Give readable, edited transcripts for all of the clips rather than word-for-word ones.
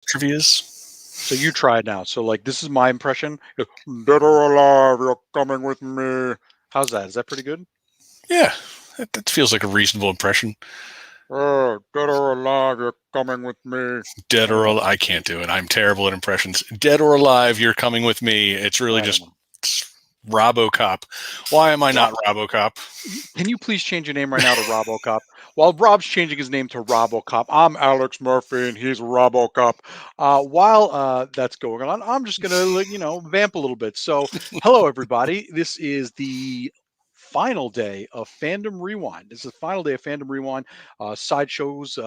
Trivia's. So you try it now. So like this is my impression. Dead or alive, you're coming with me. How's that? Is that pretty good? Yeah, that feels like a reasonable impression. Dead or alive, you're coming with me. Dead I don't or know. alive. I can't do it. I'm terrible at impressions. Dead or alive, you're coming with me. It's really I don't just know. RoboCop. Why am I Ro- not RoboCop? Can you please change your name right now to RoboCop? While Rob's changing his name to RoboCop, I'm Alex Murphy and he's RoboCop. While that's going on, I'm just gonna vamp a little bit. So, hello everybody. This is the final day of Fandom Rewind. This is the final day of Fandom Rewind. Sideshows,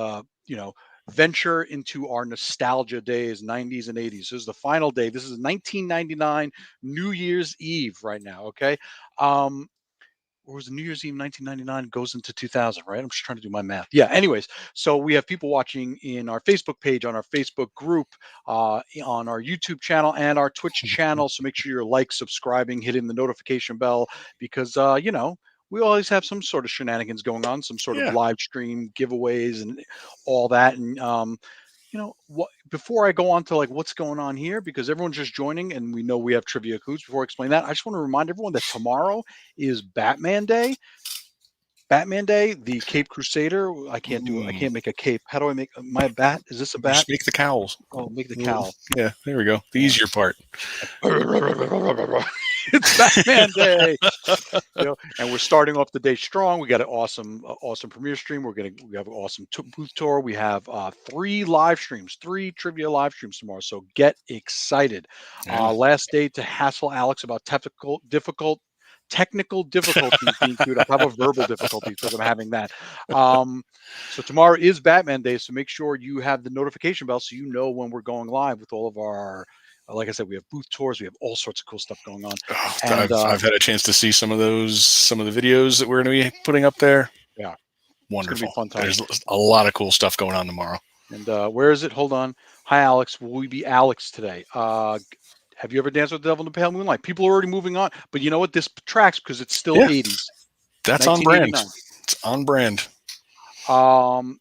venture into our nostalgia days, 90s and 80s. This is the final day. This is 1999 New Year's Eve right now. Okay. Um, or was it New Year's Eve 1999 goes into 2000, right? I'm just trying to do my math. Yeah. Anyways, so we have people watching in our Facebook page, on our Facebook group, on our YouTube channel, and our Twitch channel. So make sure you're subscribing, hitting the notification bell because we always have some sort of shenanigans going on, some sort of Yeah. live stream giveaways and all that. And what before I go on to like what's going on here, because everyone's just joining and we know we have trivia coops. Before I explain that, I just want to remind everyone that tomorrow is Batman Day. Batman Day, the Cape Crusader. I can't do it. I Mm. can't make a cape. How do I make my bat? Is this a bat? Just make the cowls. Oh, make the Well, cowl. yeah, there we go. The Yeah. easier part. It's Batman Day. And we're starting off the day strong. We got an awesome premiere stream. We have an awesome booth tour. We have 3 trivia live streams tomorrow. So get excited. Yeah. Last day to hassle Alex about technical difficulties being queued up. How about verbal difficulties? Because I'm having that. So tomorrow is Batman Day. So make sure you have the notification bell so you know when we're going live with all of our. Like I said, we have booth tours. We have all sorts of cool stuff going on. Oh, And I've had a chance to see some of the videos that we're going to be putting up there. yeah, it's going to be Wonderful. fun times. There's a lot of cool stuff going on tomorrow. And where is it? Hold on. Hi, Alex. Will we be Alex today? Have you ever danced with the devil in the pale moonlight? People are already moving on, but you know what? This tracks because it's still Yeah, 80s, that's on brand. 1989. It's on brand. Um,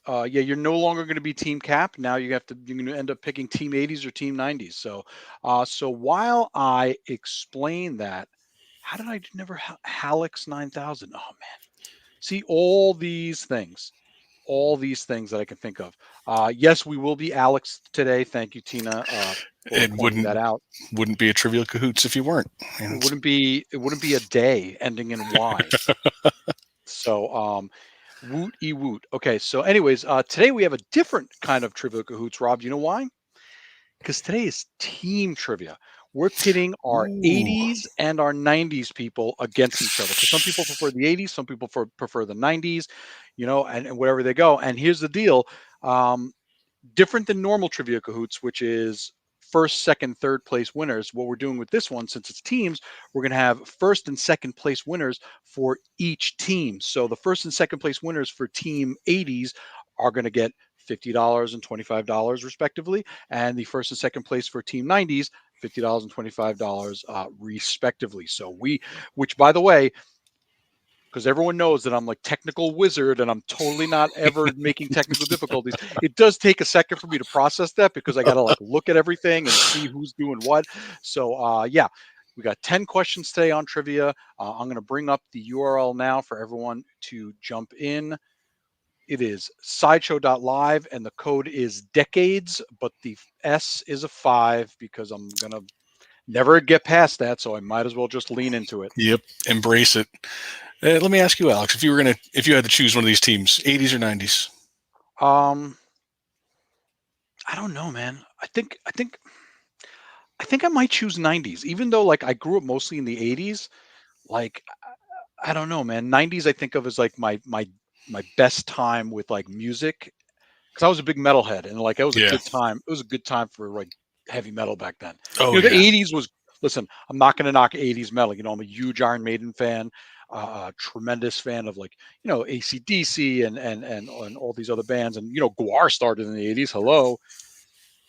yeah, you're no longer going to be Team Cap. Now you're going to end up picking Team 80s or Team 90s. So while I explain that, how did I never Halix 9000? Oh man, see all these things that I can think of. Yes, we will be Alex today. Thank you, Tina, for It pointing that out. wouldn't be a Trivial Cahoots if you weren't. And It wouldn't be a day ending in Y. So woot e woot. Okay, so anyways, today we have a different kind of trivia cahoots, Rob. Do you know why? Because today is team trivia. We're pitting our ooh, 80s and our 90s people against each other. Because some people prefer the 80s, some people prefer the 90s, and wherever they go. And here's the deal. Um, Different than normal trivia cahoots, which is first, second, third place winners. What we're doing with this one, since it's teams, we're going to have first and second place winners for each team. So the first and second place winners for team 80s are going to get $50 and $25 respectively, and the first and second place for team 90s $50 and $25 respectively. Which by the way, because everyone knows that I'm like technical wizard and I'm totally not ever making technical difficulties. It does take a second for me to process that because I got to like look at everything and see who's doing what. So yeah, we got 10 questions today on trivia. I'm going to bring up the URL now for everyone to jump in. It is sideshow.live and the code is decades, but the S is a 5 because I'm going to never get past that. So I might as well just lean into it. yep, embrace it. Let me ask you, Alex, if you had to choose one of these teams, 80s or 90s? Um, I don't know, man. I think I might choose 90s, even though like I grew up mostly in the 80s. Like I don't know, man. 90s I think of as like my best time with like music because I was a big metalhead and like it was a Yeah. good time. It was a good time for like heavy metal back then. Oh The yeah. 80s was listen. I'm not going to knock 80s metal. I'm a huge Iron Maiden fan. Tremendous fan of like AC/DC and all these other bands and Guar started in the 80s. Hello.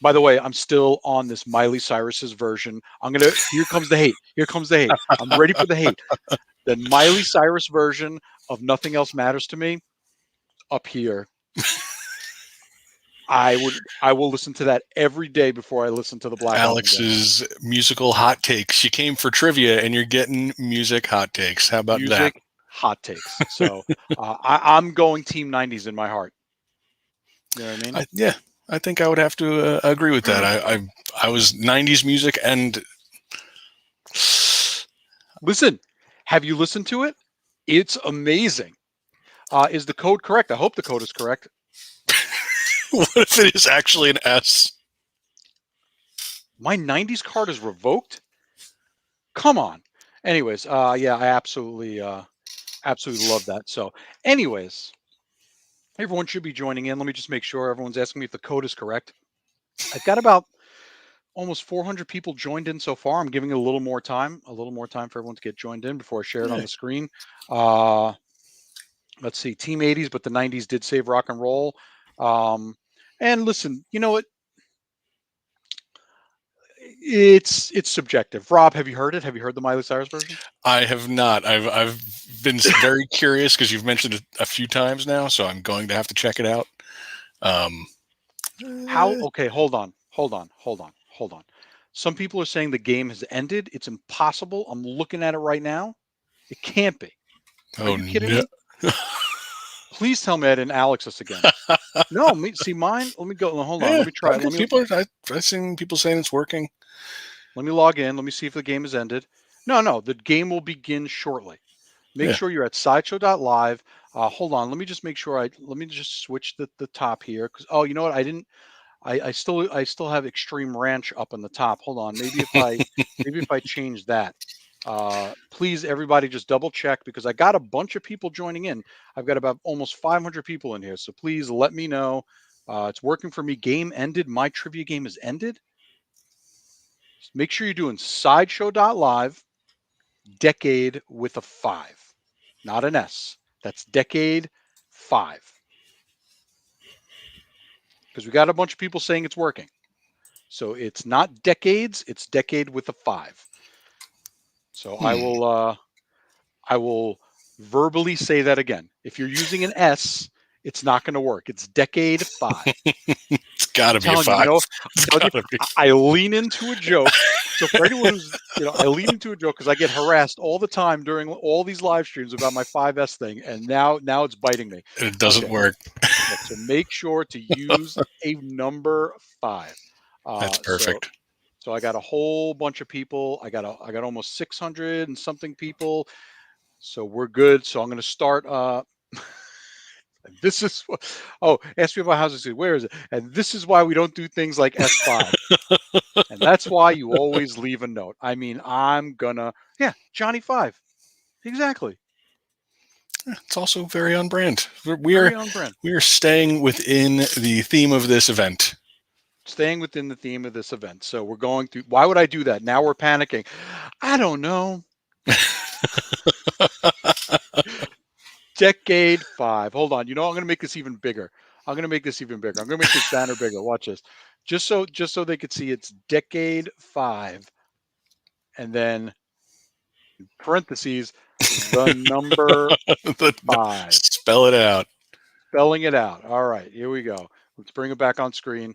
By the way, I'm still on this Miley Cyrus's version. Here comes the hate. Here comes the hate. I'm ready for the hate. The Miley Cyrus version of Nothing Else Matters to Me up here. I will listen to that every day before I listen to the Black Album again. Alex's musical hot takes. You came for trivia and you're getting music hot takes. How about that? Music hot takes. So I'm going Team 90s in my heart. You know what I mean? Yeah, I think I would have to agree with that. I was 90s music and Listen, have you listened to it? It's amazing. Is the code correct? I hope the code is correct. what if it is actually an S? My 90s card is revoked? Come on. Anyways, yeah, I absolutely love that. So, anyways, everyone should be joining in. Let me just make sure everyone's asking me if the code is correct. I've got about almost 400 people joined in so far. I'm giving it a little more time for everyone to get joined in before I share it on the screen. Let's see, Team 80s, but the 90s did save rock and roll. And listen, you know what? It's subjective. Rob, have you heard it? Have you heard the Miley Cyrus version? I have not. I've been very curious because you've mentioned it a few times now, so I'm going to have to check it out. How? Okay, hold on. Some people are saying the game has ended. It's impossible. I'm looking at it right now. It can't be. Are you kidding me? Please tell me I didn't Alex us again. No, see mine. Let me go. Hold on. Let me try. I've seen people saying it's working. Let me log in. Let me see if the game has ended. No, the game will begin shortly. Make sure you're at sideshow.live. Hold on. Let me just make sure let me just switch the top here. Cause you know what? I still have Extreme Ranch up on the top. Hold on. Maybe if I change that. Please, everybody, just double check because I got a bunch of people joining in. I've got about almost 500 people in here. So please let me know. It's working for me. Game ended. My trivia game has ended. Just make sure you're doing sideshow.live, decade with a 5, not an S. That's decade 5. Because we got a bunch of people saying it's working. So it's not decades, it's decade with a 5. So I will verbally say that again. If you're using an S, it's not going to work. It's decade 5. It's got to be a 5. I lean into a joke. So for anyone who's, I lean into a joke because I get harassed all the time during all these live streams about my 5S thing, and now it's biting me. It doesn't work. So make sure to use a number 5. That's perfect. So I got a whole bunch of people. I got almost 600 and something people. So we're good. So I'm going to start. This is ask me about Housing City. Where is it? And this is why we don't do things like S5. And that's why you always leave a note. I mean, Johnny 5. Exactly. It's also very on brand. We are staying within the theme of this event. Staying within the theme of this event. So we're going through. Why would I do that? Now we're panicking. I don't know. Decade 5. Hold on. I'm going to make this even bigger. I'm going to make this banner bigger. Watch this. Just so they could see it's decade 5. And then in parentheses, the number 5. Spell it out. Spelling it out. All right, here we go. Let's bring it back on screen.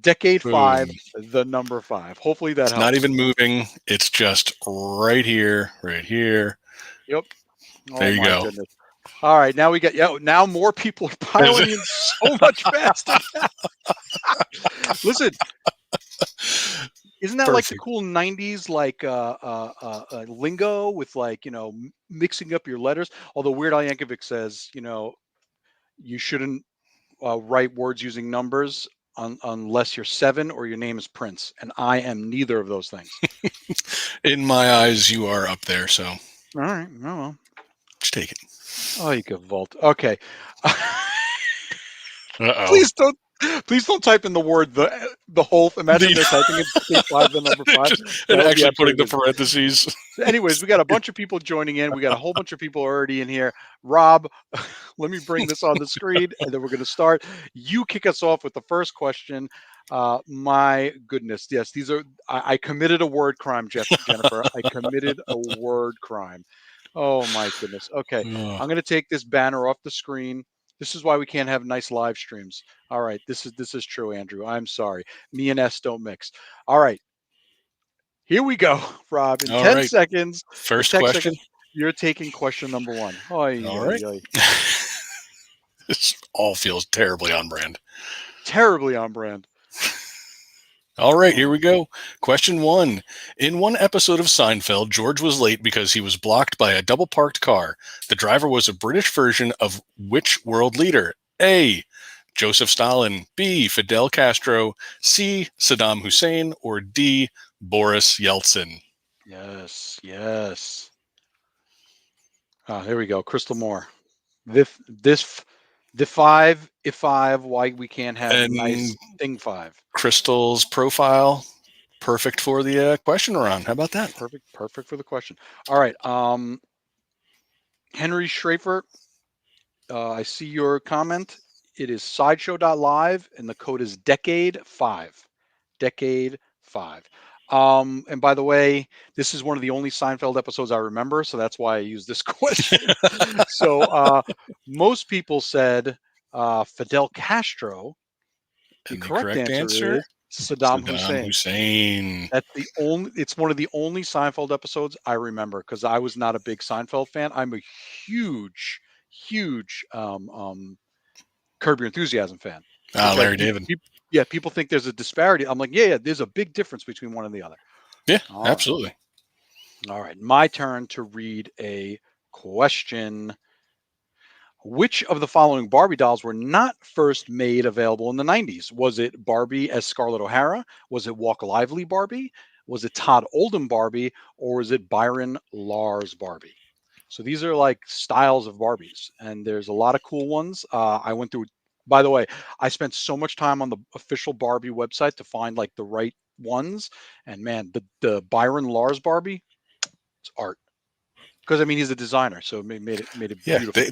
Decade 5, the number 5. Hopefully that helps. Not even moving. It's just right here, right here. Yep. There you go. Goodness. All right, now we got now more people are piling in so much faster. Listen, isn't that like the cool 90s lingo with mixing up your letters? Although Weird Al Yankovic says you shouldn't write words using numbers unless you're 7 or your name is Prince, and I am neither of those things. In my eyes, you are up there. So all right, well, just take it. Oh, you could vault. Okay. Please don't type in the word the whole. Imagine they're typing in 5, the number 5, and actually putting the parentheses. Anyways, we got a bunch of people joining in. We got a whole bunch of people already in here. Rob, let me bring this on the screen, and then we're going to start. You kick us off with the first question. My goodness, yes, these are. I committed a word crime, Jennifer. I committed a word crime. Oh my goodness. Okay, I'm going to take this banner off the screen. This is why we can't have nice live streams. All right, this is true, Andrew. I'm sorry. Me and S don't mix. All right, here we go, Rob. In All 10 right. seconds, in First 10 question. seconds, you're taking question number one. Oy, All oy, right. oy. This all feels terribly on brand. Terribly on brand. All right, here we go. Question 1. In one episode of Seinfeld, George was late because he was blocked by a double parked car. The driver was a British version of which world leader? A. Joseph Stalin, B. Fidel Castro, C. Saddam Hussein, or D. Boris Yeltsin? Yes, yes. There we go. Crystal Moore. The five, if five, why we can't have And nice thing five. Crystal's profile, perfect for the question round. How about that? Perfect for the question. All right. Henry Schrafer, I see your comment. It is sideshow.live and the code is decade5. Decade5. And by the way, this is one of the only Seinfeld episodes I remember, so that's why I use this question. So most people said Fidel Castro. The And the correct correct answer answer? is Saddam Saddam Hussein. Hussein. That's the only. It's one of the only Seinfeld episodes I remember because I was not a big Seinfeld fan. I'm a huge Curb Your Enthusiasm fan. Which Larry David. yeah, people think there's a disparity. I'm like, yeah, there's a big difference between one and the other. Yeah, All right. absolutely. All right, my turn to read a question. Which of the following Barbie dolls were not first made available in the 90s? Was it Barbie as Scarlett O'Hara? Was it Walk Lively Barbie? Was it Todd Oldham Barbie? Or was it Byron Lars Barbie? So these are like styles of Barbies, and there's a lot of cool ones. I went through, by the way, I spent so much time on the official Barbie website to find like the right ones. And man, the Byron Lars Barbie, it's art. Because I mean, he's a designer, so it made it Yeah, beautiful.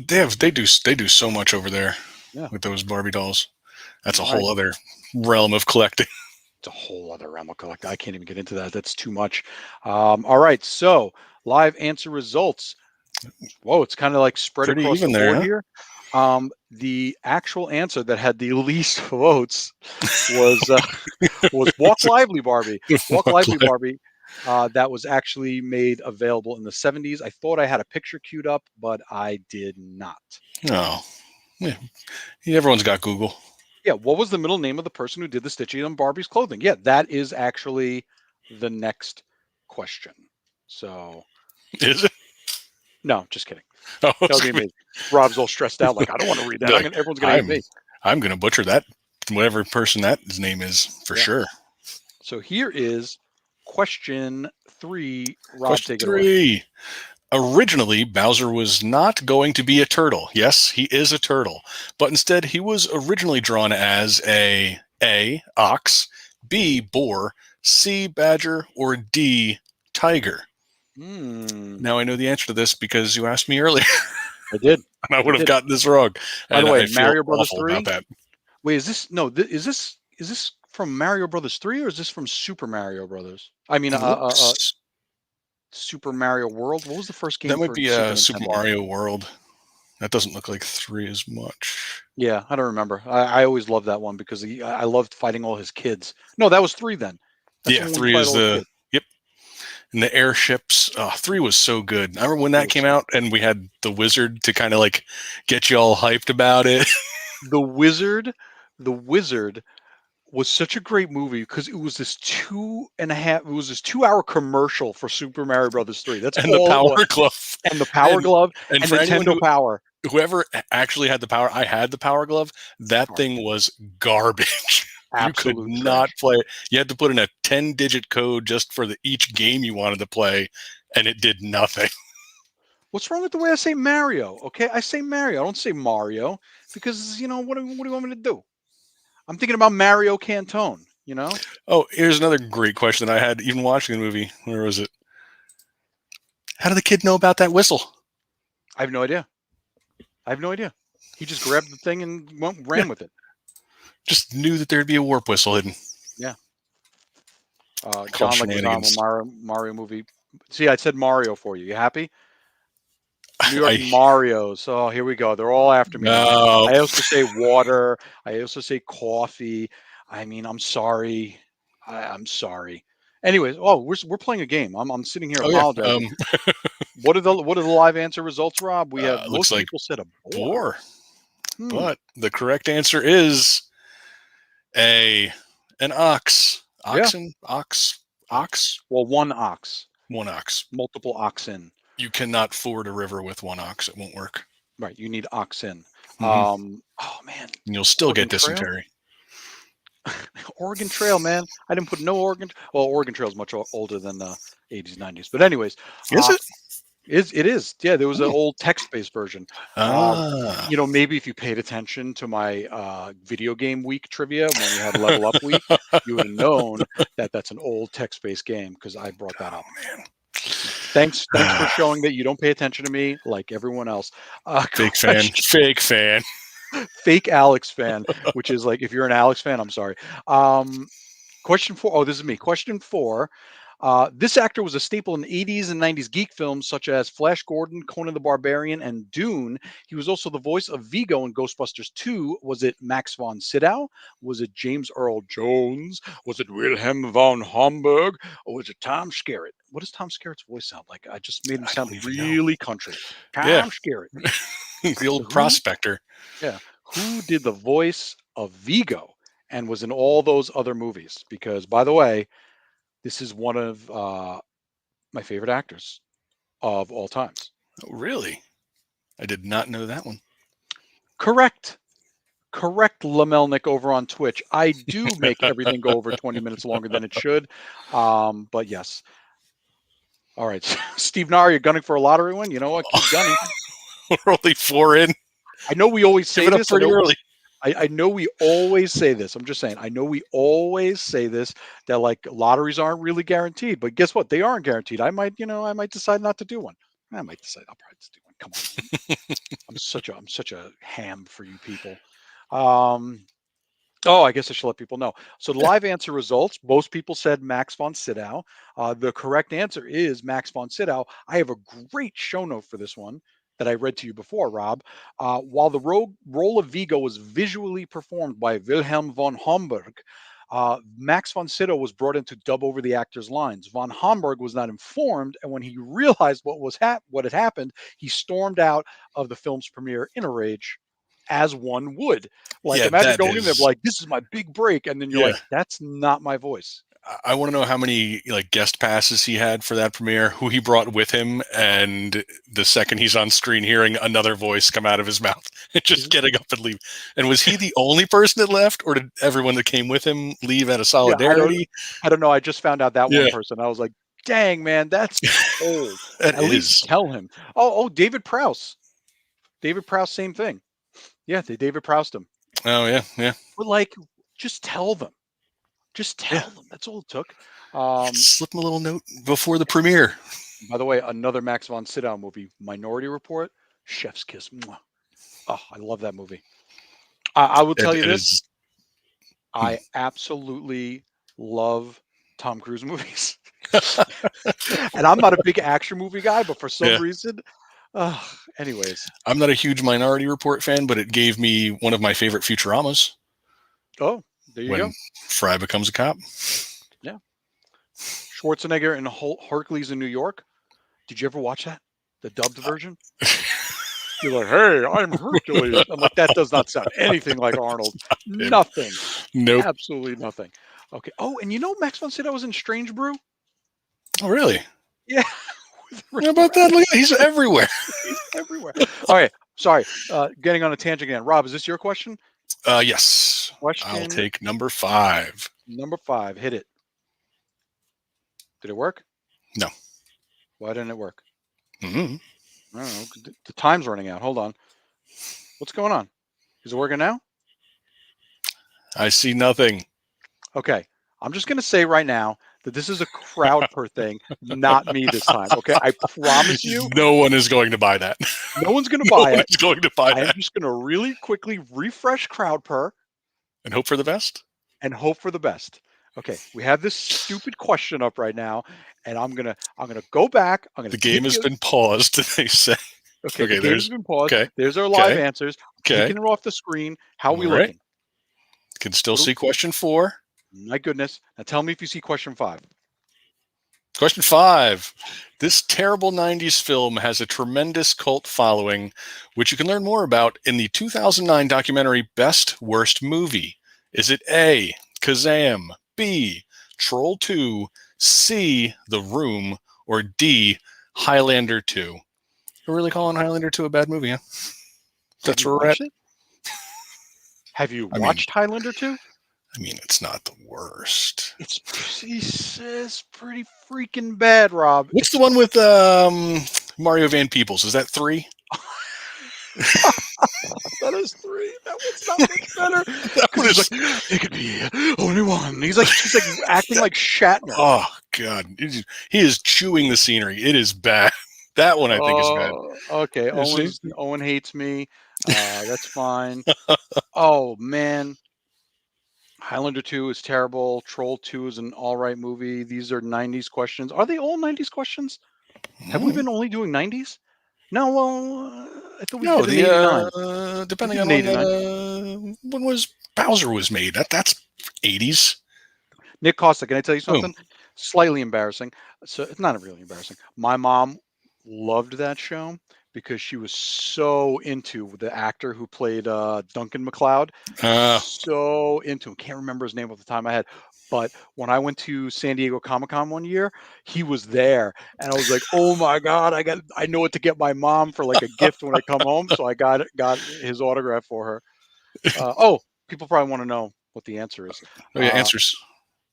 they do so much over there Yeah. with those Barbie dolls. That's a All right. whole other realm of collecting. It's a whole other realm of collecting. I can't even get into that. That's too much. All right. So live answer results. Whoa, it's kind of like spread Pretty across even the there, board huh? here. The actual answer that had the least votes was Walk Lively Barbie. Walk Lively Barbie. That was actually made available in the 70s. I thought I had a picture queued up, but I did not. Oh, yeah. Everyone's got Google. Yeah, what was the middle name of the person who did the stitching on Barbie's clothing? Yeah, that is actually the next question. So, Is it? no, just kidding. Oh, That would be amazing. Rob's all stressed out, like I don't want to read that. like, Everyone's gonna hate me. I'm gonna butcher that, whatever person that his name is for sure. So here is question 3. Rob, Question take it away. 3. Originally, Bowser was not going to be a turtle. Yes, he is a turtle, but instead he was originally drawn as a ox, B boar, C badger, or D tiger. Now I know the answer to this because you asked me earlier. I did. And I would have gotten this wrong. By the And way, I feel Mario Brothers awful 3. about that. Wait, is this from Mario Brothers 3 or is this from Super Mario Brothers? I mean, Super Mario World. What was the first game that might for be Super Super Nintendo? Mario World. That doesn't look like 3 as much. Yeah, I don't remember. I always loved that one because I loved fighting all his kids. No, that was 3 then. That's Yeah, when we 3 fight is all his the kids. yep. And the airships. 3 was so good. I remember when that came out and we had the wizard to kind of like get you all hyped about it. The Wizard was such a great movie because it was this 2.5 commercial for Super Mario Brothers 3. That's and the all it was. power glove. And the Power Glove And and for anyone Nintendo Power. whoever actually had the power, I had the power glove. That thing was garbage. You could Absolute not trash. play it. You had to put in a 10-digit code just for each game you wanted to play, and it did nothing. What's wrong with the way I say Mario? Okay, I say Mario. I don't say Mario because what do you want me to do? I'm thinking about Mario Cantone. Oh, here's another great question that I had even watching the movie. Where was it? How did the kid know about that whistle? I have no idea. He just grabbed the thing and ran with it. Just knew that there'd be a warp whistle hidden. Yeah. Called John shenanigans. Leguizamo Mario movie. See, I said Mario for you. You happy? New York Marios. Oh, here we go. They're all after me now. No. I also say water. I also say coffee. I mean, I'm sorry. I'm sorry. Anyways, we're playing a game. I'm sitting here Oh yeah. apologizing. What are the live answer results, Rob? We have Looks most like people said a boar. boar. But the correct answer is an ox. Oxen? Ox? Well, one ox. One ox. Multiple oxen. You cannot ford a river with one ox. It won't work. Right. You need oxen. Mm-hmm. Oh man. And you'll still Oregon get Trail? dysentery. Oregon Trail, man. I didn't put no Oregon. Well, Oregon Trail is much older than the 80s, 90s. But anyways, Is it? It is. Yeah, there was an old text-based version. Ah. Maybe if you paid attention to my video game week trivia when we had Level Up Week, you would have known that that's an old text-based game because I brought that up. Man. Thanks for showing that you don't pay attention to me like everyone else. Fake fan. Fake fan. Fake Alex fan, which is like, if you're an Alex fan, I'm sorry. Question 4. Oh, this is me. Question 4. This actor was a staple in 80s and 90s geek films such as Flash Gordon, Conan the Barbarian, and Dune. He was also the voice of Vigo in Ghostbusters 2. Was it Max von Sydow? Was it James Earl Jones? Was it Wilhelm von Homburg? Or was it Tom Skerritt? What does Tom Skerritt's voice sound like? I just made him sound really country. Tom Skerritt. The old prospector. Yeah. Who did the voice of Vigo and was in all those other movies? Because, by the way, this is one of my favorite actors of all times. Oh, really? I did not know that one. Correct, Lamelnik over on Twitch. I do make everything go over 20 minutes longer than it should. But yes. All right. Steve Nara, you're gunning for a lottery win? You know what? Keep gunning. We're only 4 in. I know we always say this pretty early. I know we always say this. I'm just saying, I know we always say this, that like lotteries aren't really guaranteed, but guess what? They aren't guaranteed. I might decide not to do one. I might decide I'll probably just do one. Come on. I'm such a ham for you people. I guess I should let people know. So the live answer results, most people said Max von Sydow. The correct answer is Max von Sydow. I have a great show note for this one that I read to you before, Rob. While the role of Vigo was visually performed by Wilhelm von Homburg, Max von Sydow was brought in to dub over the actor's lines. Von Homburg was not informed, and when he realized what had happened, he stormed out of the film's premiere in a rage, as one would. Like, imagine going in there like, "This is my big break," and then you're like, "That's not my voice." I want to know how many guest passes he had for that premiere, who he brought with him, and the second he's on screen, hearing another voice come out of his mouth and just getting up and leave. And was he the only person that left, or did everyone that came with him leave out of solidarity? I don't know. I just found out that one person. I was like, "Dang, man, that's old." At least tell him. Oh, David Prowse. David Prowse, same thing. Yeah, they David Prowsed him. Oh yeah. But like, just tell them. Just tell them. That's all it took. Slip them a little note before the premiere. By the way, another Max von Sydow movie, Minority Report, Chef's Kiss. Mwah. Oh, I love that movie. I will tell you this. I absolutely love Tom Cruise movies. And I'm not a big action movie guy, but for some reason, anyways. I'm not a huge Minority Report fan, but it gave me one of my favorite Futuramas. Oh, there you go. Fry becomes a cop. Yeah. Schwarzenegger in Hercules in New York. Did you ever watch that? The dubbed version? You're like, "Hey, I'm Hercules." I'm like, that does not sound anything like Arnold. Nothing. Nope. Absolutely nothing. Okay. Oh, and you know Max von Sydow was in Strange Brew? Oh, really? Yeah. How about that? Look, he's everywhere. He's everywhere. All right. Sorry. Getting on a tangent again. Rob, is this your question? Yes. Question. I'll take number 5. Number 5. Hit it. Did it work? No. Why didn't it work? Mm-hmm. I don't know. The time's running out. Hold on. What's going on? Is it working now? I see nothing. Okay. I'm just going to say right now that this is a crowd per thing, not me this time. Okay. I promise you. No one is going to buy that. No one's going to buy it. No one's going to buy that. I'm just going to really quickly refresh crowd per. And hope for the best? And hope for the best. Okay. We have this stupid question up right now. And I'm gonna go back. The game has been paused, they say. Okay, Okay, the game's been paused. okay, There's our live okay, answers. okay. Taking it off the screen. How are we All right. looking? Can still What see do- question 4. My goodness. Now tell me if you see question 5. Question 5. This terrible 90s film has a tremendous cult following, which you can learn more about in the 2009 documentary Best Worst Movie. Is it A, Kazam, B, Troll 2, C, The Room, or D, Highlander 2? We're really calling Highlander 2 a bad movie, huh? Have That's you where we're at. watched it? Have you I mean, watched Highlander 2? it's not the worst. It's pretty freaking bad, Rob. What's the one with Mario Van Peebles? Is that 3? That is 3. That one's not much better. That Because one he's is. like, it could be only one. He's like acting like Shatner. Oh God, he is chewing the scenery. It is bad. That one I think is bad. Oh, okay. You see? Owen hates me. That's fine. Oh man, Highlander 2 is terrible. Troll 2 is an all right movie. These are 90s questions. Are they all 90s questions? Have we been only doing 90s? No, well, I thought we No, did an 89. the We depending did on an 89. when was Bowser was made. That's 80s. Nick Costa, can I tell you Boom. something? Slightly embarrassing. So it's not really embarrassing. My mom loved that show because she was so into the actor who played Duncan MacLeod. Uh, So into him. Can't remember his name off the top of my head. But when I went to San Diego Comic-Con one year, he was there. And I was like, oh my God, I know what to get my mom for like a gift when I come home. So I got his autograph for her. People probably want to know what the answer is. oh yeah, Uh, answers.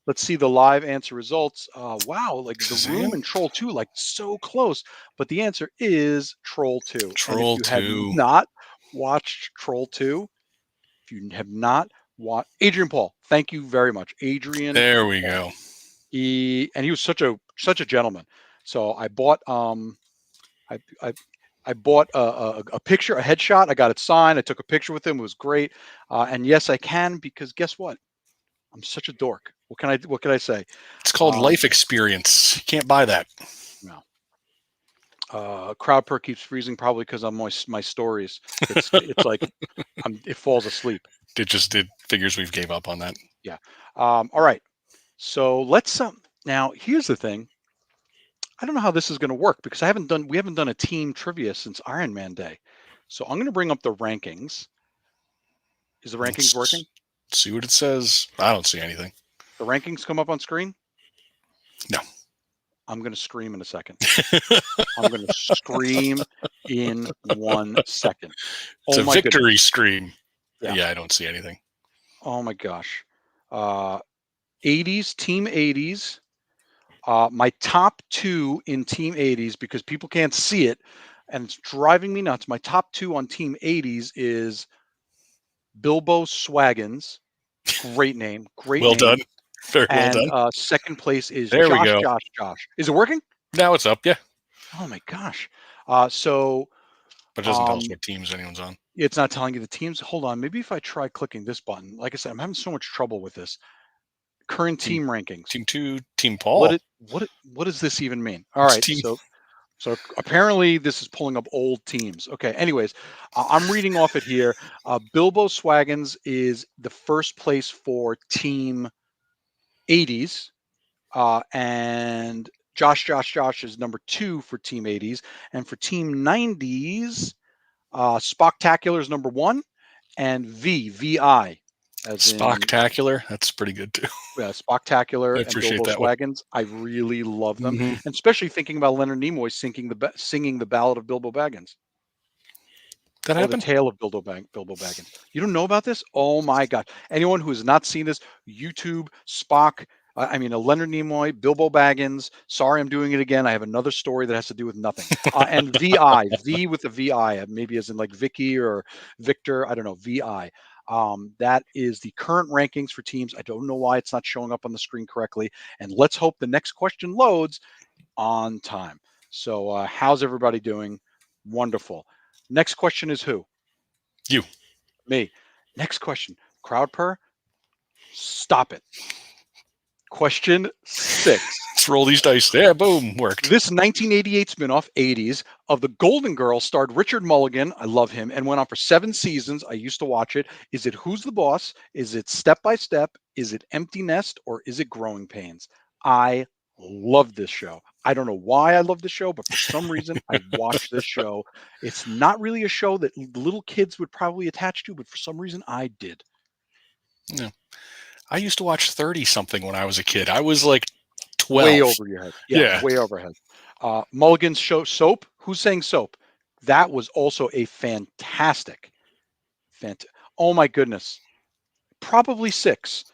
Let's see the live answer results. Wow, like The Room Shazam? and Troll 2, like so close. But the answer is Troll 2. And if Troll you have 2. not watched Troll 2, if you have not watched Adrian Paul, thank you very much. Adrian There we Paul. go. He was such a gentleman. So I bought I bought a picture, a headshot. I got it signed. I took a picture with him. It was great. And yes, I can because guess what? I'm such a dork. What can I say? It's called life experience. You can't buy that. No. Crowd per keeps freezing probably because I'm my stories. It's like it falls asleep. It figures we've gave up on that. Yeah. All right. So let's now here's the thing. I don't know how this is going to work because we haven't done a team trivia since Iron Man Day. So I'm going to bring up the rankings. Is the rankings working? See what it says. I don't see anything. The rankings come up on screen? No. I'm going to scream in a second. I'm going to scream in 1 second. It's a my victory goodness. scream. Yeah. Yeah, I don't see anything. Oh my gosh. 80s, Team 80s. My top 2 in Team 80s, because people can't see it, and it's driving me nuts. My top 2 on Team 80s is Bilbo Swaggins. Great name. Great Well name. done. Very well And done. second place is There we Josh, go. Josh, Josh. Is it working? Now it's up. Yeah. Oh my gosh. But it doesn't tell us what teams anyone's on. It's not telling you the teams. Hold on. Maybe if I try clicking this button. Like I said, I'm having so much trouble with this. Current team rankings. Team 2, Team Paul. What does this even mean? All right. So apparently this is pulling up old teams. Okay. Anyways, I'm reading off it here. Bilbo Swaggins is the first place for Team 80s. And Josh is number 2 for Team 80s. And for Team 90s, Spocktacular is number 1. And VI. Spocktacular. That's pretty good too. Spocktacular I and appreciate Bilbo that Swaggins. I really love them, Mm-hmm. and especially thinking about Leonard Nimoy singing the Ballad of Bilbo Baggins. That happened? The Tale of Bilbo Baggins. You don't know about this? Oh my God! Anyone who has not seen this, YouTube Spock. Leonard Nimoy, Bilbo Baggins. Sorry, I'm doing it again. I have another story that has to do with nothing. And V with the VI, maybe as in like Vicky or Victor. I don't know. VI. That is the current rankings for teams. I don't know why it's not showing up on the screen correctly. And let's hope the next question loads on time. So how's everybody doing? Wonderful. Next question is who? You. Me. Next question. Crowd per. Stop it. Question 6. Let's roll these dice. Yeah, boom, worked. This 1988 spinoff, 80s, of The Golden Girls starred Richard Mulligan. I love him, and went on for 7 seasons. I used to watch it. Is it Who's the Boss? Is it Step by Step? Is it Empty Nest? Or is it Growing Pains? I love this show. I don't know why I love this show, but for some reason I watch this show. It's not really a show that little kids would probably attach to, but for some reason I did. Yeah. I used to watch 30 something when I was a kid. I was like 12. Way over your head. Yeah. Way overhead. Mulligan's show Soap. Who's saying Soap? That was also a fantastic. Oh my goodness. Probably 6.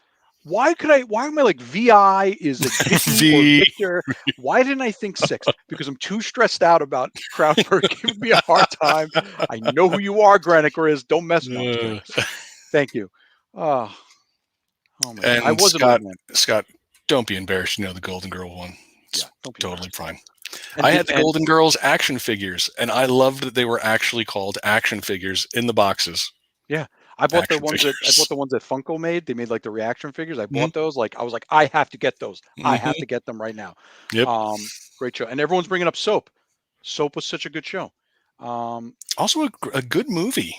Why am I like VI is it Vicky or Victor? Why didn't I think 6? Because I'm too stressed out about Krautberg giving me a hard time. I know who you are, Granicor. Don't mess with me. Thank you. Oh my God. And I wasn't Scott, don't be embarrassed. You know the Golden Girl one. It's totally fine. And I had the Golden Girls action figures, and I loved that they were actually called action figures in the boxes. Yeah. I bought the ones that Funko made. They made like the reaction figures. I bought those. Like I was like, I have to get those. I have to get them right now. Yep. Great show. And everyone's bringing up Soap. Soap was such a good show. Also a good movie.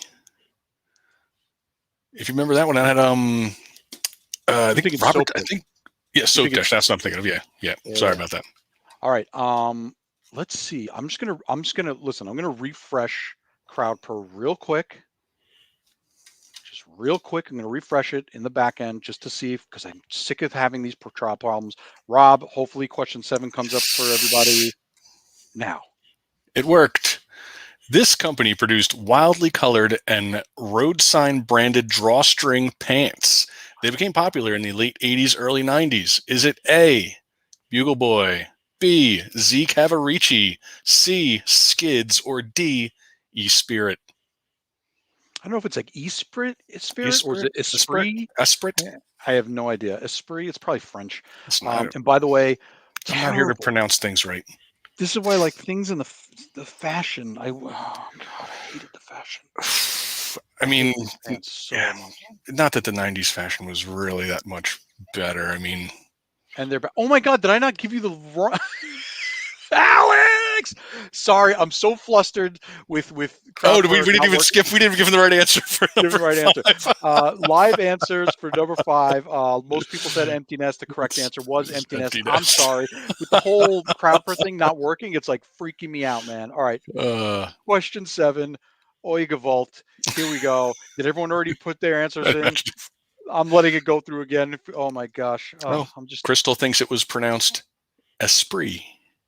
If you remember that one, I had I think Robert. I think Soap Dish. That's what I'm thinking of. Yeah. Sorry about that. All right. Let's see. I'm just gonna listen. I'm gonna refresh CrowdPro real quick. Real quick, I'm going to refresh it in the back end just to see because I'm sick of having these trial problems. Rob, hopefully question 7 comes up for everybody now. It worked. This company produced wildly colored and road sign branded drawstring pants. They became popular in the late 80s, early 90s. Is it A, Bugle Boy, B, Z Cavarici, C, Skids, or D, E-Spirit? I don't know if it's like Esprit or is it Esprit? Esprit? I have no idea. Esprit, it's probably French. And by the way, I'm not here to pronounce things right. This is why I like things in the fashion. Oh God, I hated the fashion. I mean, not that the 90s fashion was really that much better. I mean, and they're oh my God, did I not give you the wrong Alex? Sorry, I'm so flustered with we didn't even skip. We didn't even give him the right answer for number right answer. Live answers for number 5. Most people said Empty Nest. The correct answer was Empty Nest. I'm sorry. With the whole CrowdPro thing not working, it's like freaking me out, man. All right. Question 7. Oy Gewalt. Here we go. Did everyone already put their answers in? I'm letting it go through again. Oh my gosh. I'm just Crystal thinks it was pronounced Esprit.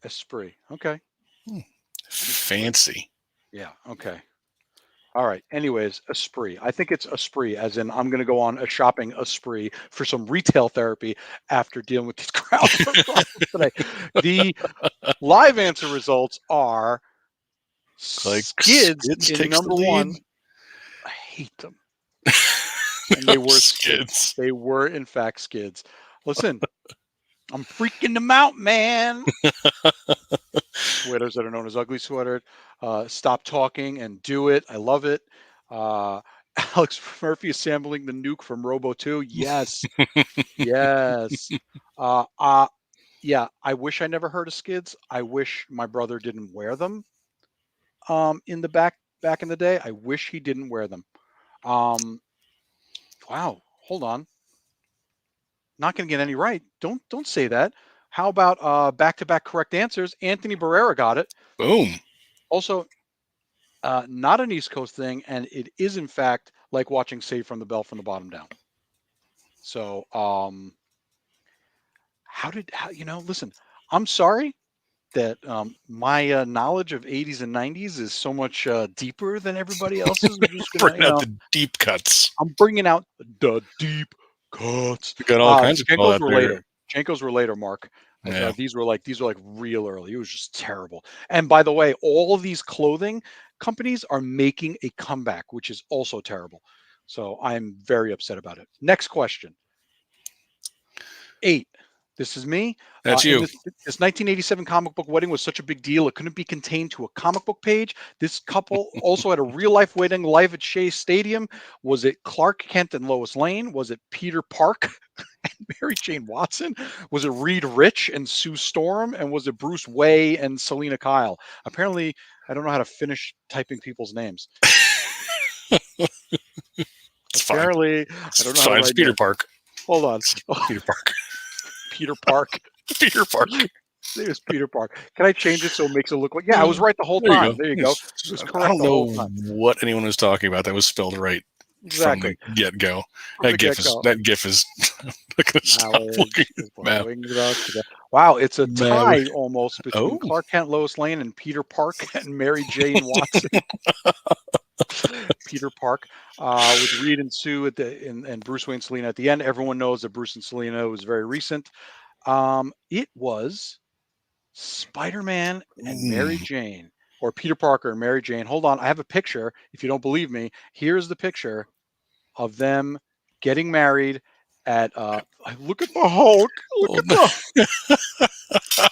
Esprit. Okay. Fancy. Yeah. Okay. All right. Anyways, Esprit. I think it's Esprit, as in I'm going to go on a shopping spree for some retail therapy after dealing with these crowds today. The live answer results are Skids in number 1. I hate them. And they were Skids. They were in fact Skids. Listen. I'm freaking them out, man. Sweaters that are known as ugly sweater. Stop talking and do it. I love it. Alex Murphy assembling the nuke from Robo 2. Yes. Yes. Yeah. I wish I never heard of Skids. I wish my brother didn't wear them. In the back in the day. I wish he didn't wear them. Wow. Hold on. Not going to get any right. Don't say that. How about back-to-back correct answers? Anthony Barrera got it. Boom. Also, not an East Coast thing, and it is in fact like watching Save from the Bell from the bottom down. So, listen, I'm sorry that my knowledge of 80s and 90s is so much deeper than everybody else's. Bring out the deep cuts. I'm bringing out the deep cuts. You got all kinds of Jenkos were later. Jenkos were later, Mark. Yeah. These were like real early. It was just terrible. And by the way, all of these clothing companies are making a comeback, which is also terrible. So I'm very upset about it. Next question. 8. This is me. That's you. This 1987 comic book wedding was such a big deal. It couldn't be contained to a comic book page. This couple also had a real life wedding live at Shea Stadium. Was it Clark Kent and Lois Lane? Was it Peter Park Mary Jane Watson? Was it Reed Rich and Sue Storm? And was it Bruce Way and Selena Kyle? Apparently, I don't know how to finish typing people's names. It's fine. Apparently, I It's don't know how to fine. It's write Peter names. Park. Hold on. Peter Park. Peter Park. Peter Park. It was Peter Park. Can I change it so it makes it look like? Yeah, I was right the whole There you time. go. There you go. Yes. It was I correct don't the know whole time. what anyone was talking about that was spelled right Exactly. from the get-go. From the That get-go. GIF is not going to stop Mowage looking is at Matt. blowing it out today. Wow, it's a tie Mowage. almost between Oh. Clark Kent, Lois Lane, and Peter Park and Mary Jane Watson. Peter Park, with Reed and Sue at the and Bruce Wayne and Selena at the end. Everyone knows that Bruce and Selena was very recent. It was Spider-Man and Mary Jane, or Peter Parker and Mary Jane. Hold on, I have a picture. If you don't believe me, here's the picture of them getting married at look at the Hulk. Look at the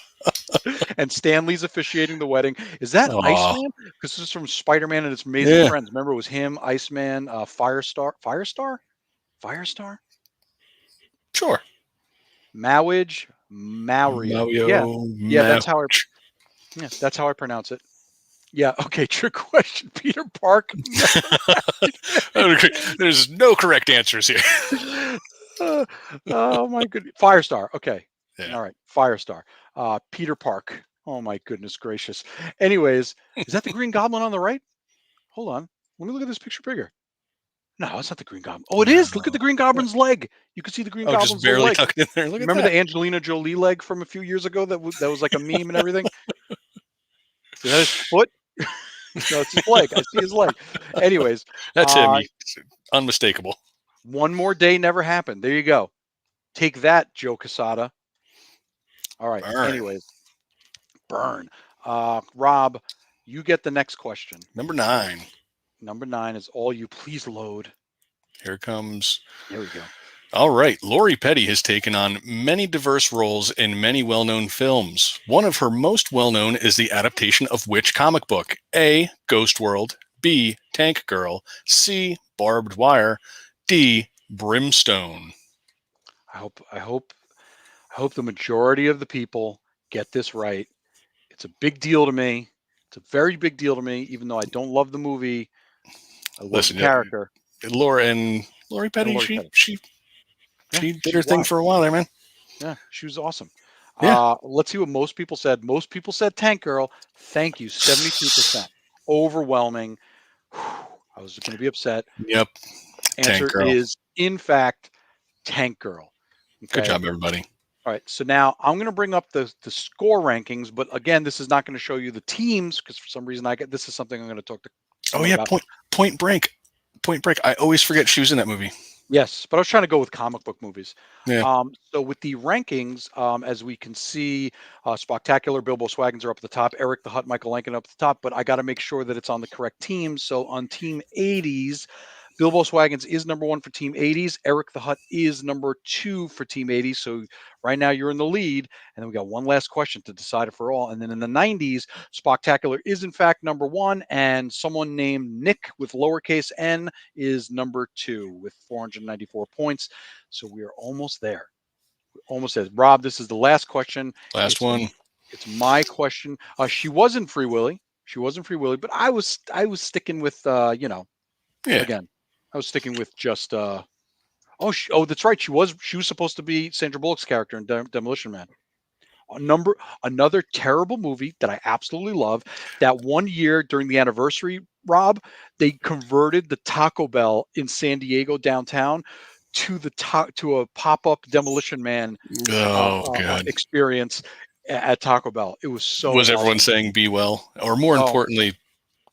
and Stanley's officiating the wedding. Is that Aw. Iceman? Because this is from Spider-Man and its Amazing Yeah. Friends. Remember, it was him, Iceman, Firestar. Sure. Mario. Yeah, that's how I pronounce it. Yeah. Okay. Trick question. Peter Park. Okay, there's no correct answers here. Oh my goodness. Firestar. Okay. Yeah. All right. Firestar. Peter Park. Oh my goodness gracious. Anyways, is that the Green Goblin on the right? Hold on. Let me look at this picture bigger. No, it's not the Green Goblin. Oh, it is. Look at the Green Goblin's leg. You can see the Green Oh, Goblin's just barely leg. tucked in there. Look Remember at that. the Angelina Jolie leg from a few years ago that was like a meme and everything? Is that his foot? No, it's his leg. I see his leg. Anyways, That's him. Unmistakable. One More Day never happened. There you go. Take that, Joe Quesada. All right. Burn. Anyways, burn. Rob, you get the next question. Number 9. Number 9 is all you. Please load. Here it comes. There we go. All right. Lori Petty has taken on many diverse roles in many well-known films. One of her most well-known is the adaptation of which comic book? A. Ghost World. B. Tank Girl. C. Barbed Wire. D. Brimstone. I hope the majority of the people get this right. It's a big deal to me. It's a very big deal to me, even though I don't love the movie. I love the character. Lori Petty, she did her thing for a while there, man. Yeah, she was awesome. Yeah. Let's see what most people said. Most people said Tank Girl. Thank you, 72%. Overwhelming. I was going to be upset. Yep. Answer is, in fact, Tank Girl. Okay? Good job, everybody. All right, so now I'm going to bring up the score rankings, but again, this is not going to show you the teams because for some reason this is something I'm going to talk to. Oh yeah, about. Point Break. Point Break. I always forget she was in that movie. Yes, but I was trying to go with comic book movies. Yeah. So with the rankings, as we can see, Spectacular, Bilbo Swaggins are up at the top, Eric the Hut, Michael Lankin up at the top, but I got to make sure that it's on the correct team. So on Team 80s, Bilbo Swaggins is number 1 for Team 80s. Eric the Hut is number 2 for Team 80s. So right now you're in the lead. And then we got one last question to decide it for all. And then in the 90s, Spectacular is in fact number 1. And someone named Nick with lowercase n is number 2 with 494 points. So we are almost there. Almost there. Rob, this is the last question. Last one. It's my question. She wasn't Free Willy. But I was sticking with Yeah. Again, I was sticking with just that's right. She was supposed to be Sandra Bullock's character in Demolition Man. Another terrible movie that I absolutely love. That one year during the anniversary, Rob, they converted the Taco Bell in San Diego downtown to a pop-up Demolition Man experience at Taco Bell. It was so Was awesome. Everyone saying be well? Or more importantly,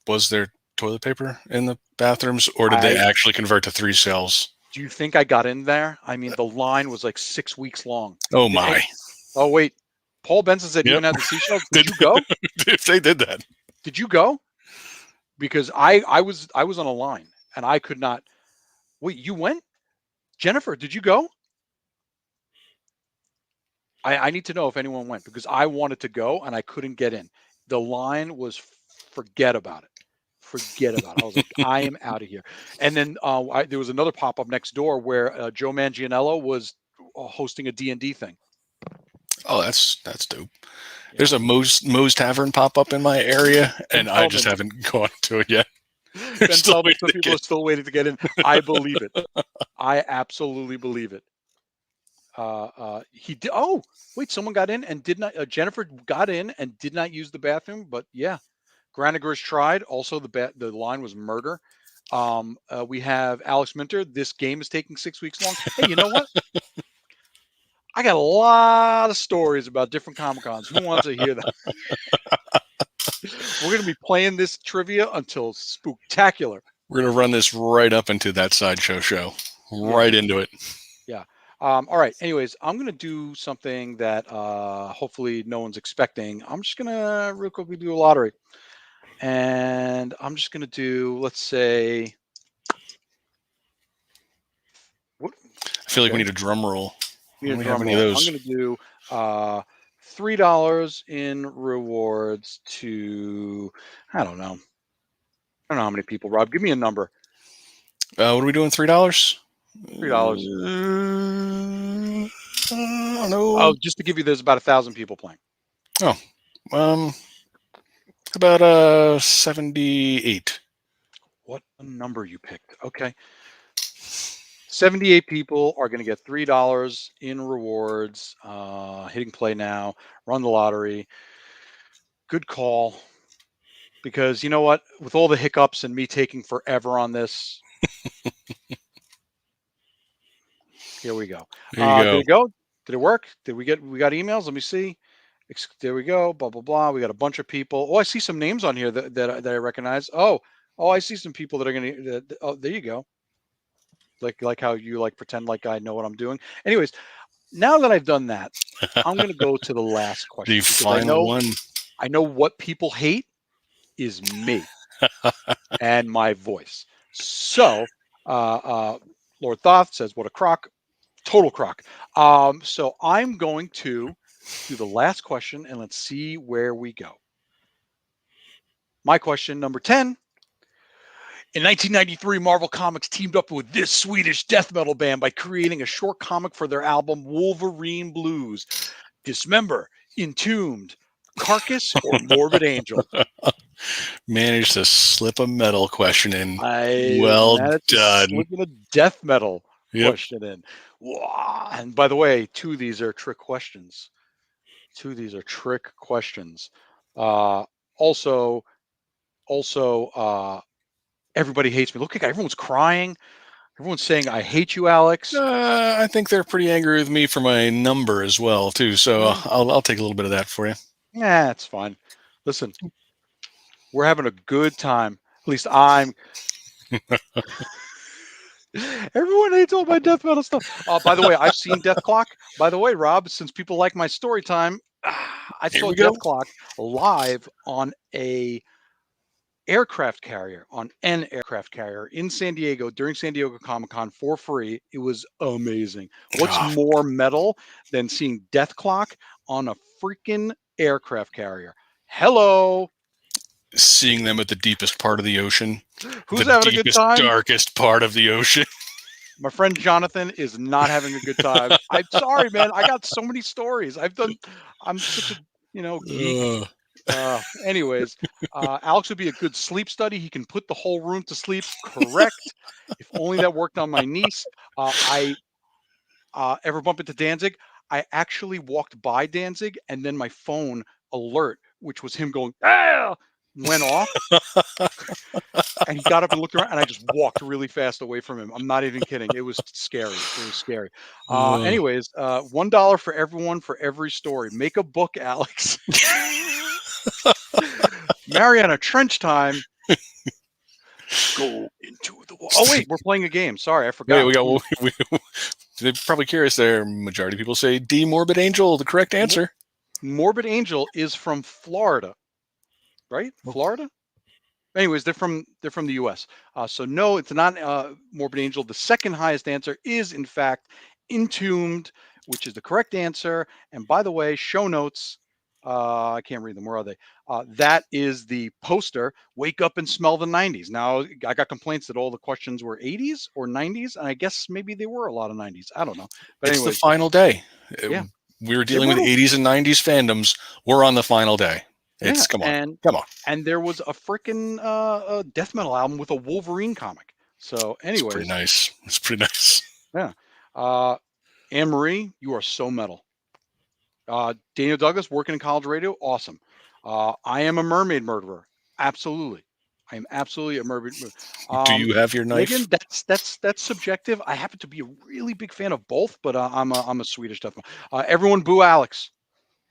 was there toilet paper in the bathrooms, or did they actually convert to 3 cells? Do you think I got in there? I mean, the line was like 6 weeks long. Oh my! Oh wait, Paul Benson said even had the seashells. Did you go? If they did that, did you go? Because I was on a line and I could not. Wait, you went? Jennifer, did you go? I need to know if anyone went because I wanted to go and I couldn't get in. The line was forget about it. I was like, I am out of here. And then there was another pop-up next door where Joe Manganiello was hosting a D&D thing. Oh, that's dope. Yeah. There's a Moe's Tavern pop up in my area, and I just haven't gone to it yet. Ben Feldman, some people are still waiting to get in. I believe it. I absolutely believe it. He did. Oh, wait, someone got in and did not. Jennifer got in and did not use the bathroom, but yeah, Granagers tried. Also, the line was murder. We have Alex Minter. This game is taking 6 weeks long. Hey, you know what? I got a lot of stories about different Comic-Cons. Who wants to hear that? We're going to be playing this trivia until spooktacular. We're going to run this right up into that sideshow show. Right into it. Yeah. All right. Anyways, I'm going to do something that hopefully no one's expecting. I'm just going to real quickly do a lottery. And I'm just going to do, let's say, what? I feel like we need a drum roll. We need a drum roll. I'm going to do $3 in rewards to, I don't know how many people, Rob. Give me a number. What are we doing, $3? $3. I don't know. Oh, just to give you, there's about 1,000 people playing. Oh, about 78. What a number you picked. Okay. 78 people are going to get $3 in rewards. Hitting play now. Run the lottery. Good call. Because you know what? With all the hiccups and me taking forever on this, here we go. Did it go? Did it work? We got emails? Let me see. There we go. Blah blah blah. We got a bunch of people. Oh, I see some names on here that I recognize. Oh, I see some people that are gonna. Oh, there you go. Like how you pretend like I know what I'm doing. Anyways, now that I've done that, I'm gonna go to the last question. The final one. I know what people hate is me and my voice. So, Lord Thoth says, "What a crock, total crock." So I'm going to do the last question, and let's see where we go. My question number 10. In 1993, Marvel Comics teamed up with this Swedish death metal band by creating a short comic for their album Wolverine Blues. Dismember, Entombed, Carcass, or Morbid Angel? Managed to slip a metal question in. Well done. Slipping a death metal question in. Wow. And by the way, 2 of these are trick questions. Also, everybody hates me. Look, everyone's crying. Everyone's saying, "I hate you, Alex." I think they're pretty angry with me for my number as well, too. So I'll take a little bit of that for you. Yeah, it's fine. Listen, we're having a good time. At least I'm. Everyone hates all my death metal stuff. By the way, I've seen Death Clock. By the way, Rob, since people like my story time, I saw Death Clock live on an aircraft carrier in San Diego during San Diego Comic-Con for free. It was amazing. What's more metal than seeing Death Clock on a freaking aircraft carrier? Hello. Seeing them at the deepest part of the ocean. Who's having a good time? Darkest part of the ocean. My friend Jonathan is not having a good time. I'm sorry, man. I got so many stories. I'm such a geek. Anyways, Alex would be a good sleep study. He can put the whole room to sleep. Correct. If only that worked on my niece. I ever bump into Danzig? I actually walked by Danzig, and then my phone alert, which was him going, "Ah!" went off. And he got up and looked around, and I just walked really fast away from him. I'm not even kidding. It was scary. Anyways, $1 for everyone for every story. Make a book, Alex. Mariana Trench time. Go into the wall. Oh wait, we're playing a game. Sorry, I forgot. They're probably curious there. Majority of people say D Morbid Angel, the correct answer. Morbid Angel is from Florida, right? Florida. Anyways, they're from the U.S. So no, it's not Morbid Angel. The second highest answer is in fact Entombed, which is the correct answer. And by the way, show notes. I can't read them. Where are they? That is the poster. Wake up and smell the 90s. Now, I got complaints that all the questions were 80s or 90s, and I guess maybe they were a lot of 90s. I don't know. But It's the anyways, final day. yeah, We were they dealing with were. 80s and 90s fandoms. We're on the final day. Yeah, Come on. Come on. and there was a freaking death metal album with a Wolverine comic. So, It's pretty anyways, nice. It's pretty nice. yeah. Anne Marie, you are so metal. Daniel Douglas working in college radio, awesome. I am a mermaid murderer, absolutely. I am absolutely a mermaid. Do you have your knife? Megan, that's subjective. I happen to be a really big fan of both, but I'm a Swedish death metal. Everyone, boo Alex.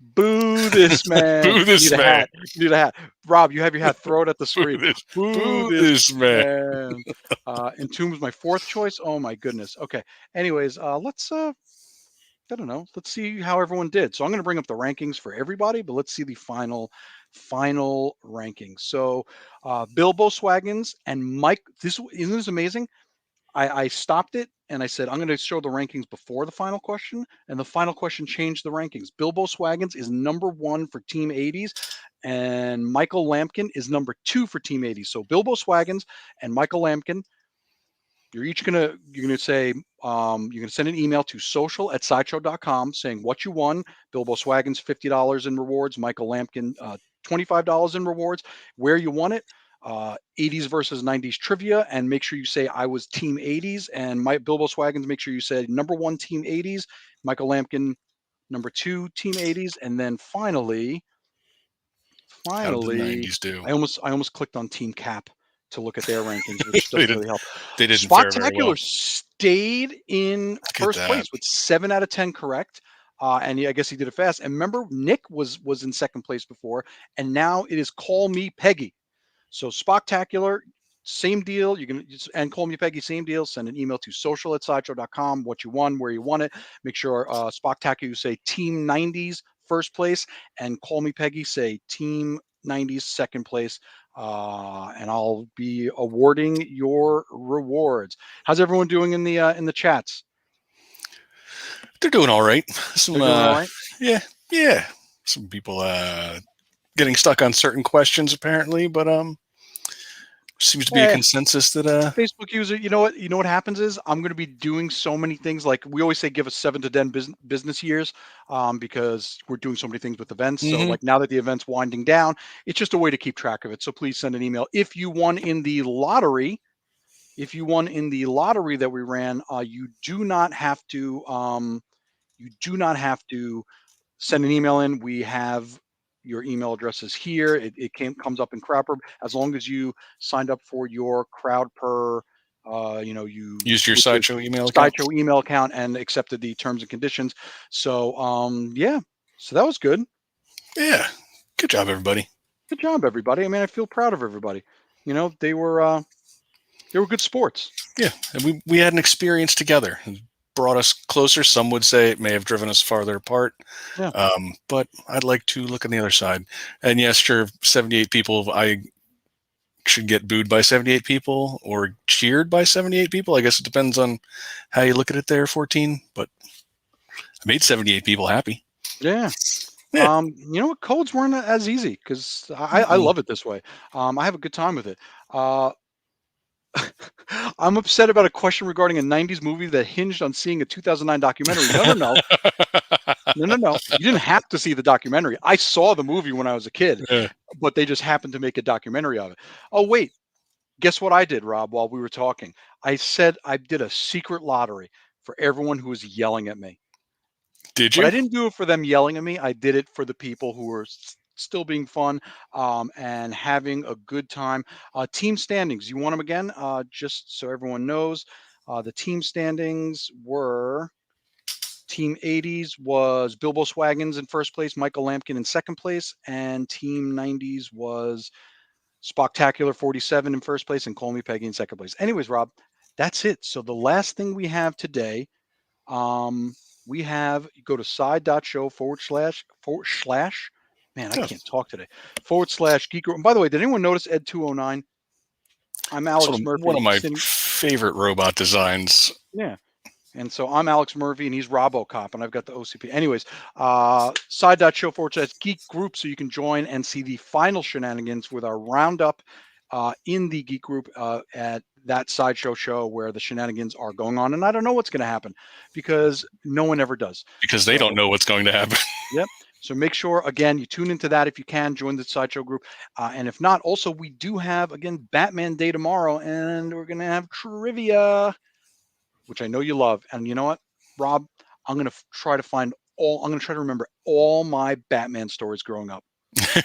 Boo this man. Boo this You need a man. hat. You need a hat. Rob, you have your hat. Throw it at the screen. Boo this man. Entomb's my fourth choice. Oh my goodness. Okay. Anyways, let's I don't know. Let's see how everyone did. So I'm going to bring up the rankings for everybody, but let's see the final rankings. So Bilbo Swaggins and Mike. Isn't this amazing? I stopped it and I said I'm going to show the rankings before the final question, and the final question changed the rankings. Bilbo Swaggins is number 1 for Team 80s, and Michael Lampkin is number 2 for Team 80s. So Bilbo Swaggins and Michael Lampkin. You're gonna say you're gonna send an email to social@sideshow.com saying what you won. Bilbo Swaggins $50 in rewards, Michael Lampkin $25 in rewards, where you won it, 80s versus 90s trivia, and make sure you say I was Team 80s, and Bilbo Swaggins, make sure you said number 1 Team 80s, Michael Lampkin number 2 Team 80s, and then finally, How did the 90s do? I almost clicked on Team Cap to look at their rankings, which doesn't really help. They didn't fare very Spectacular well. stayed in first place with 7 out of 10 correct. And I guess he did it fast. And remember, Nick was in second place before, and now it is Call Me Peggy. So Spectacular, same deal. You can and Call Me Peggy, same deal. Send an email to social@sideshow.com, what you won, where you won it. Make sure Spectacular, you say Team 90s first place, and Call Me Peggy, say Team 90s second place. And I'll be awarding your rewards. How's everyone doing in the chats? They're doing all right. They're doing all right? Yeah. Some people getting stuck on certain questions apparently, but seems to be a consensus that Facebook user, you know what happens is I'm going to be doing so many things. Like we always say, give us 7 to 10 business years, because we're doing so many things with events. So like now that the event's winding down, it's just a way to keep track of it. So please send an email. If you won in the lottery that we ran, you do not have to send an email in. We have your email addresses here. It comes up in CrowdPer as long as you signed up for your CrowdPer. You used your Sideshow email account and accepted the terms and conditions. So yeah, so that was good. Yeah, good job, everybody. Good job, everybody. I mean, I feel proud of everybody. They were good sports. Yeah, and we had an experience together. Brought us closer. Some would say it may have driven us farther apart. Yeah. But I'd like to look on the other side. And yes, sure, 78 people, I should get booed by 78 people or cheered by 78 people. I guess it depends on how you look at it there, 14. But I made 78 people happy. Yeah. Codes weren't as easy because I love it this way. I have a good time with it. I'm upset about a question regarding a 90s movie that hinged on seeing a 2009 documentary. No. No. You didn't have to see the documentary. I saw the movie when I was a kid, but they just happened to make a documentary of it. Oh, wait. Guess what I did, Rob, while we were talking? I said I did a secret lottery for everyone who was yelling at me. Did you? But I didn't do it for them yelling at me. I did it for the people who were still being fun and having a good time. Team standings, you want them again? Just so everyone knows, the team standings were Team 80s was Bilbo Swaggins in first place, Michael Lampkin in second place, and Team 90s was Spectacular 47 in first place and Call Me Peggy in second place. Anyways, Rob, that's it. So the last thing we have today, we have, you go to side.show / man, I can't talk today. / Geek. And by the way, did anyone notice Ed 209? I'm Alex Murphy. One of my favorite robot designs. Yeah. And so I'm Alex Murphy, and he's RoboCop, and I've got the OCP. Anyways, side.show/geek group, so you can join and see the final shenanigans with our roundup in the geek group at that sideshow show where the shenanigans are going on. And I don't know what's going to happen because no one ever does. Because they don't know what's going to happen. Yep. So make sure, again, you tune into that if you can, join the sideshow group. And if not, also, we do have, again, Batman Day tomorrow, and we're going to have trivia, which I know you love. And you know what, Rob? I'm going to try to remember all my Batman stories growing up.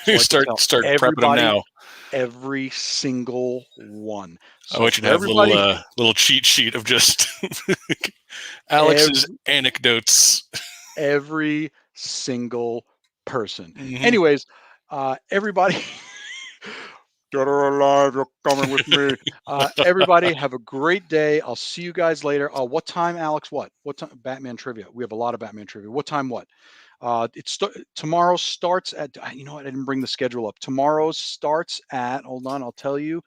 So start prepping them now. Every single one. So I want you to have a little cheat sheet of just Alex's anecdotes. Every single person. Mhm. Anyways, everybody, get her alive. You're coming with me. Everybody, have a great day. I'll see you guys later. What time, Alex? What time? Batman trivia. We have a lot of Batman trivia. What time? What? Tomorrow starts at. You know what? I didn't bring the schedule up. Tomorrow starts at. Hold on, I'll tell you.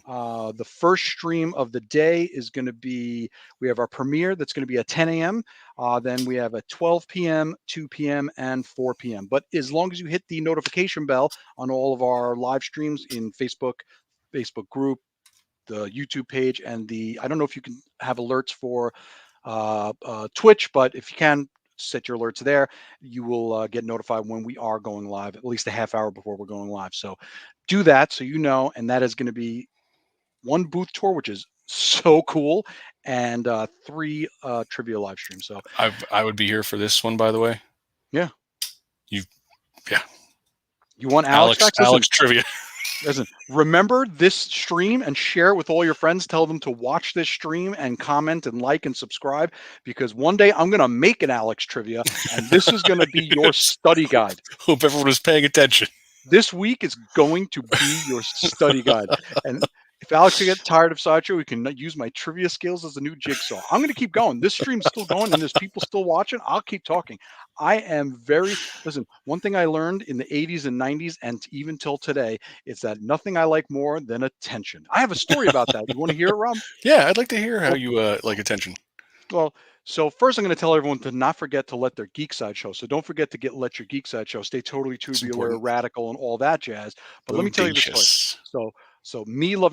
The first stream of the day is going to be, we have our premiere that's going to be at 10 a.m. Then we have a 12 p.m., 2 p.m., and 4 p.m. But as long as you hit the notification bell on all of our live streams in Facebook group, the YouTube page, and I don't know if you can have alerts for Twitch, but if you can, set your alerts there. You will get notified when we are going live, at least a half hour before we're going live. So do that so you know, and that is going to be one booth tour, which is so cool, and 3 trivia live streams. So I would be here for this one, by the way. Yeah. You want Alex back? Alex trivia. Listen, remember this stream and share it with all your friends. Tell them to watch this stream and comment and like and subscribe, because one day I'm going to make an Alex trivia, and this is going to be your study guide. Hope everyone was paying attention. This week is going to be your study guide. And if Alex gets tired of Sideshow, we can use my trivia skills as a new jigsaw. I'm going to keep going. This stream's still going, and there's people still watching. I'll keep talking. I am listen, one thing I learned in the 80s and 90s, and even till today, is that nothing I like more than attention. I have a story about that. You want to hear it, Rob? Yeah, I'd like to hear how you like attention. Well, so first I'm going to tell everyone to not forget to let their geek side show. So don't forget to let your geek side show. Stay totally tubular, radical, and all that jazz. But let me tell you the story. So me loving